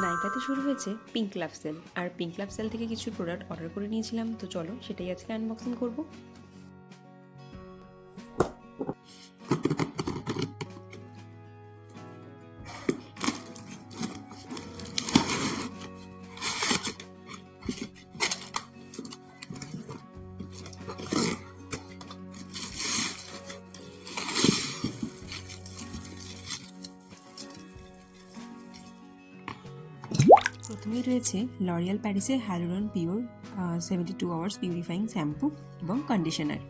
নাইকাতে শুরু হয়েছে পিঙ্ক লাভ সেল, আর পিঙ্ক লাভ সেল থেকে কিছু প্রোডাক্ট অর্ডার করে নিয়েছিলাম। তো চলো সেটাই আজকে আনবক্সিং করব। প্রথমেই রয়েছে লরিয়াল প্যারিসের হ্যালুরন পিওর 72 আওয়ার্স পিউরিফাইং শ্যাম্পু এবং কন্ডিশনার।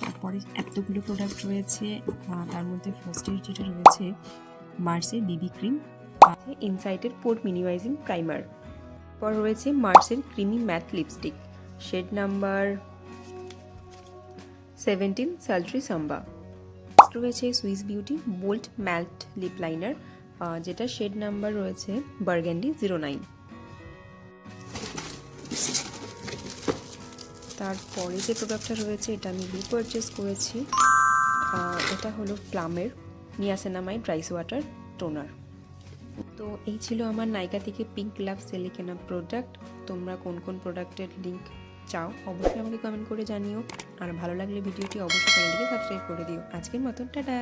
তারপরে এতগুলো প্রোডাক্ট রয়েছে, তার মধ্যে ফার্স্টে যেটা রয়েছে মার্সের বিবি ক্রিম, ইনসাইটের পোর মিনিমাইজিং প্রাইমার। পর রয়েছে মার্সের creamy matte lipstick, shade number 17 sultry samba. রয়েছে Swiss beauty bold matte lip liner, যেটা শেড নাম্বার রয়েছে বার্গেন্ডি 09। তারপরে যে প্রোডাক্টটা রয়েছে এটা আমি রিপারচেস করেছি, এটা হলো প্লামের নিয়াসেনামাইড রাইস ওয়াটার টোনার। তো এই ছিল আমার নাইকা থেকে পিঙ্ক লাভ সেলে কেনা প্রোডাক্ট। তোমরা কোন কোন প্রোডাক্টের লিঙ্ক চাও অবশ্যই আমাকে কমেন্ট করে জানিও, আর ভালো লাগলে ভিডিওটি অবশ্যই চ্যানেলটিকে সাবস্ক্রাইব করে দিও। আজকের মতন টাটা।